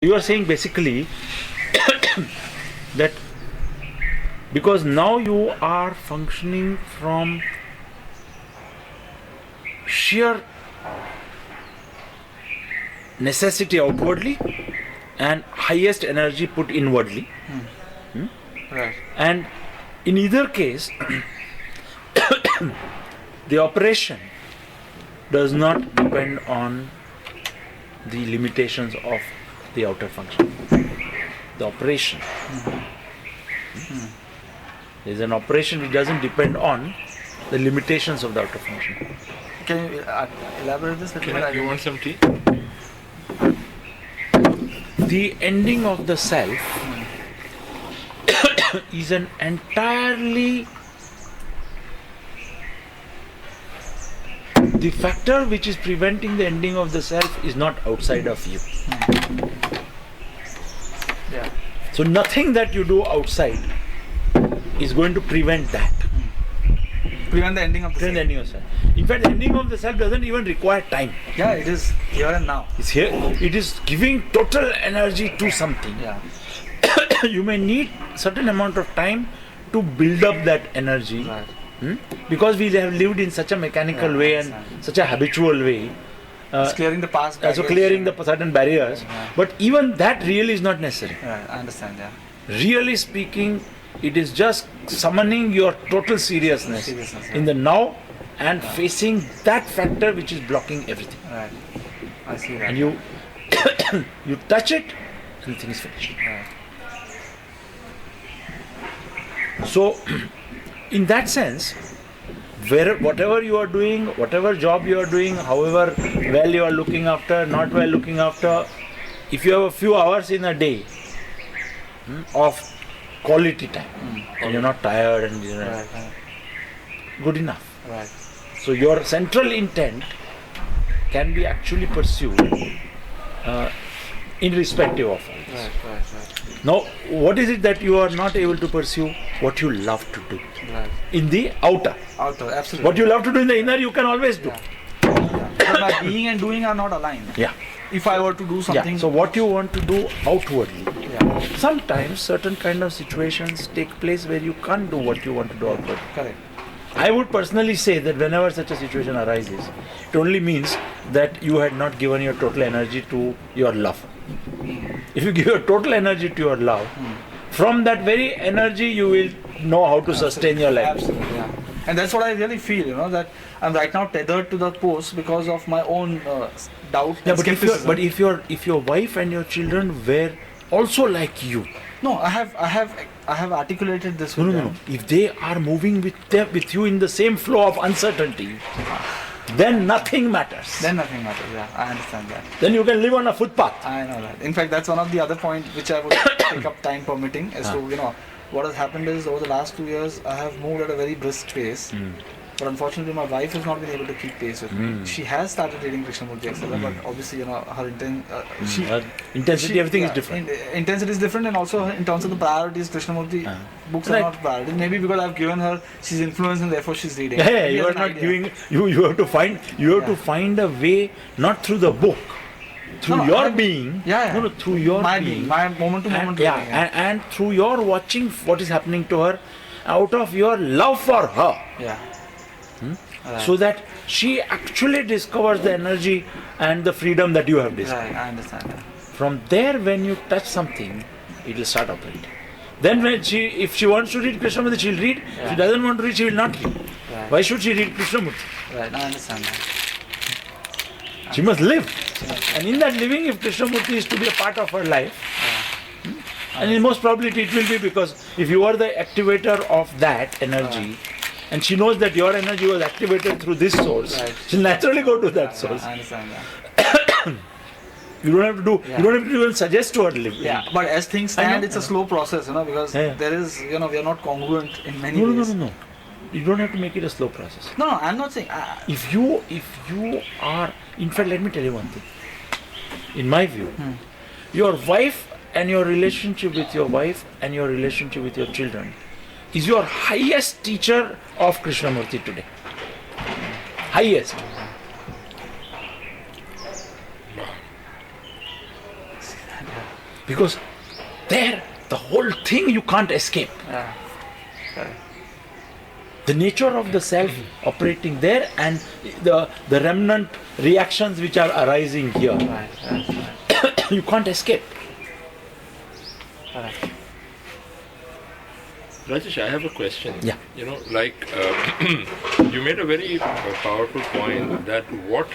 You are saying basically that because now you are functioning from sheer necessity outwardly and highest energy put inwardly. Right. And in either case, the operation does not depend on the limitations of the outer function. The operation. There is an operation which doesn't depend on the limitations of the outer function. Can you elaborate this a little bit? You want some tea? The ending of the self is an entirely the factor which is preventing the ending of the self is not outside of you. Yeah. So nothing that you do outside is going to prevent that. Prevent the ending of the Prevent the self. ending of self. In fact, the ending of the self doesn't even require time. Yeah, it is here and now. It's here. It is giving total energy to something. Yeah. You may need certain amount of time to build up that energy. Right. Because we have lived in such a mechanical way and such a habitual way. It's clearing the past. So clearing the certain barriers. Yeah. But even that really is not necessary. Yeah, I understand. Yeah. Really speaking, it is just summoning your total seriousness Seriousness, in the now and facing that factor which is blocking everything. Right. I see that. And you you touch it and the thing is finished. Right. So in that sense, whatever you are doing, whatever job you are doing, however well you are looking after, not well looking after, if you have a few hours in a day of quality time and you're not tired and you're Right. Right. good enough. Right. So your central intent can be actually pursued irrespective of all this. Right. Right. Right. Now, what is it that you are not able to pursue? What you love to do Right. in the outer. Outer. Absolutely. What you love to do in the inner, you can always do. Yeah. But my being and doing are not aligned. Yeah. If I were to do something. Yeah. So what you want to do outwardly. Yeah. Sometimes certain kind of situations take place where you can't do what you want to do outwardly. Correct. I would personally say that whenever such a situation arises, it only means that you had not given your total energy to your love. If you give your total energy to your love, from that very energy you will know how to sustain your life. Absolutely, yeah. And that's what I really feel, that I'm right now tethered to the post because of my own doubt Yeah, and but skepticism. if your wife and your children were also like you, No, I have articulated this with no. them. If they are moving with you in the same flow of uncertainty, then nothing matters. Then nothing matters, yeah, I understand that. Then you can live on a footpath. I know that. In fact, that's one of the other points which I would take up time permitting as to, what has happened is over the last 2 years, I have moved at a very brisk pace. But unfortunately, my wife has not been able to keep pace with me. She has started reading Krishnamurti, etc. But obviously, her Intensity, everything is different. Intensity is different, and also in terms of the priorities, Krishnamurti books are Right. not priorities. Maybe because I've given her, she's influenced, and therefore she's reading. Yeah, Maybe you as are an not idea. giving. You have to find. You have to find a way, not through the book, through your being. Yeah. No, through your my being. my moment to moment. And, reading, and through your watching what is happening to her, out of your love for her, yeah. Right. so that she actually discovers the energy and the freedom that you have discovered. Right, I understand that. From there, when you touch something, it will start operating. Then if she wants to read Krishnamurti, she'll read. If she doesn't want to read, she will not read. Right. Why should she read Krishnamurti? Right, I understand that. She must live. And in that living, if Krishnamurti is to be a part of her life, and in most probability it will be, because if you are the activator of that energy, and she knows that your energy was activated through this source, Right. she'll naturally go to that source. I understand that. You don't have to do. You don't have to even suggest to her live. Yeah, but as things I know. stand, it's a slow process, because Yeah. there is, we are not congruent in many No. ways. You don't have to make it a slow process. No, I'm not saying. If you are, in fact, let me tell you one thing. In my view, your wife and your relationship with your wife and your relationship with your children is your highest teacher of Krishnamurti today. Highest. Because there, the whole thing you can't escape. Yeah. Correct. The nature of the self operating there and the remnant reactions which are arising here. Right. You can't escape. Correct. Rajesh, I have a question. Yeah. You know, you made a very powerful point that what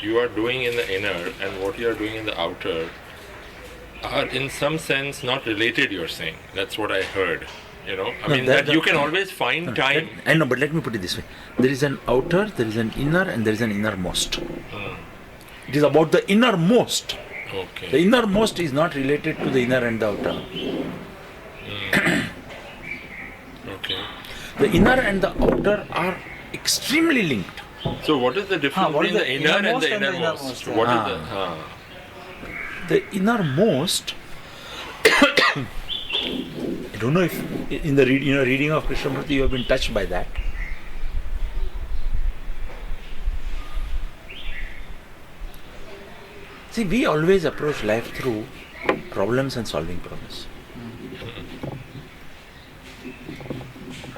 you are doing in the inner and what you are doing in the outer are in some sense not related, you're saying. That's what I heard. You know, I mean, that you can always find time. I know, but let me put it this way. There is an outer, there is an inner, and there is an innermost. It is about the innermost. Okay. The innermost is not related to the inner and the outer. Okay. The inner and the outer are extremely linked. So what is the difference what is between the the inner and the innermost innermost? and the What innermost? is the... The innermost, I don't know if in the reading of Krishnamurti you have been touched by that. See, we always approach life through problems and solving problems.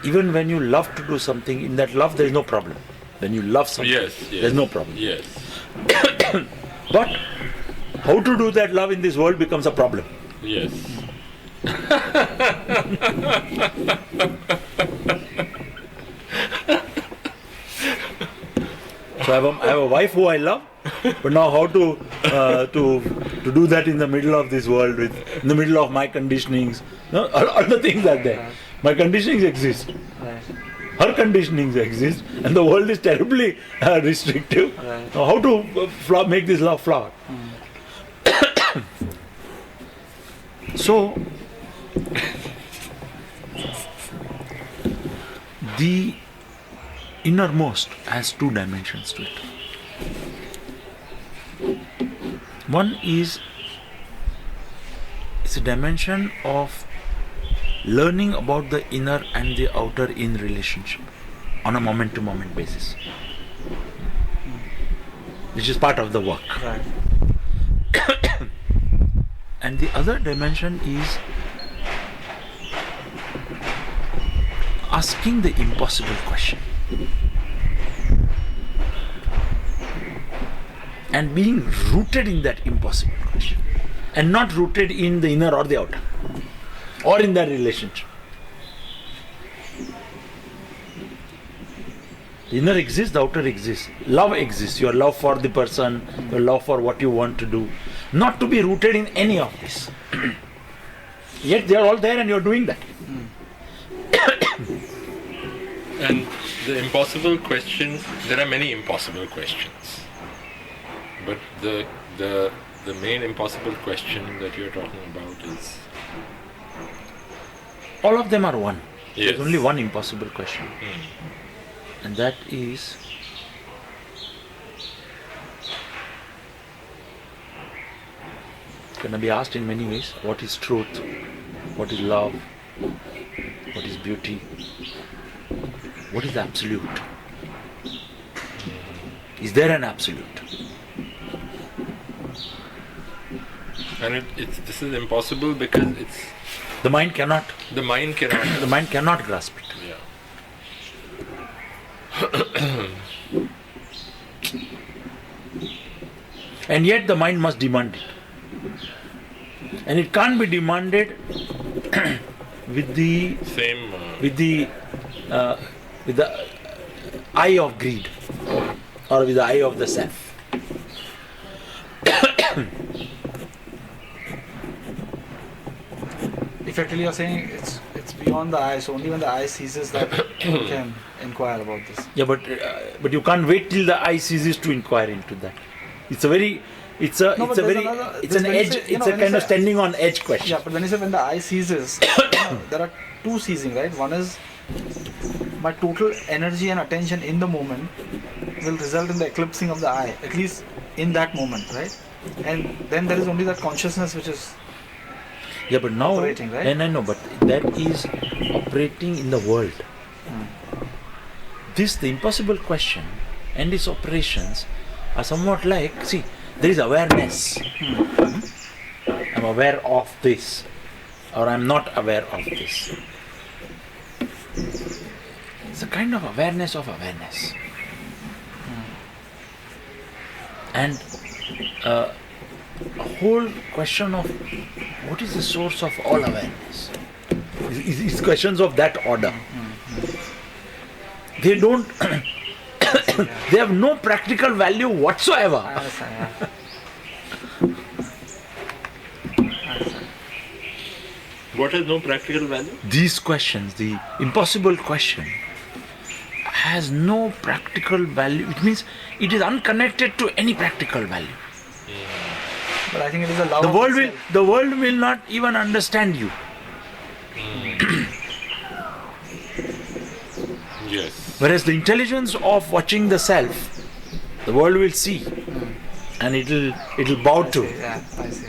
Even when you love to do something, in that love there is no problem. When you love something, Yes, yes. there is no problem. Yes. But how to do that love in this world becomes a problem. Yes. So I have a wife who I love, but now how to do that in the middle of this world, in the middle of my conditionings? No, all the things are there. My conditionings exist. Right. Her conditionings exist, and the world is terribly restrictive. Right. Now how to make this love flower? So the innermost has two dimensions to it. One is it's a dimension of learning about the inner and the outer in relationship on a moment to moment basis, which is part of the work. Right. And the other dimension is asking the impossible question and being rooted in that impossible question and not rooted in the inner or the outer or in that relationship. The inner exists, the outer exists. Love exists, your love for the person, your love for what you want to do. Not to be rooted in any of this. Yet they are all there and you are doing that. And the impossible questions, there are many impossible questions. But the main impossible question that you're talking about is... All of them are one. Yes. There's only one impossible question. And that is going to be asked in many ways. What is truth? What is love? What is beauty? What is absolute? Is there an absolute? And this is impossible because The mind cannot. the mind cannot... The mind cannot grasp it. Yeah. And yet the mind must demand it. And it can't be demanded with the Same... with the eye of greed or with the eye of the self. Effectively, you're saying it's beyond the eye. So only when the eye ceases that you can inquire about this. Yeah, but you can't wait till the eye ceases to inquire into that. It's a very, it's a, No, it's but a there's very, another- it's there's an when you edge. say- you It's know, a when you kind of say- standing on edge question. Yeah, but when you say when the eye ceases, there are two ceasing, right? One is my total energy and attention in the moment will result in the eclipsing of the eye, at least in that moment, right? And then there is only that consciousness which is Yeah, but now, operating, right? and I know, but that is operating in the world. This, the impossible question, and its operations are somewhat like, see, there is awareness. I'm aware of this, or I'm not aware of this. It's a kind of awareness of awareness. And a whole question of what is the source of all awareness is questions of that order. They don't, they have no practical value I whatsoever. understand, yeah. I understand. What has no practical value? These questions, the impossible question, has no practical value. It means it is unconnected to any practical value. But I think it is a love The of world will, itself. the world will not even understand you. Yes. Whereas the intelligence of watching the self, the world will see, and it'll bow I to. see, yeah, I see.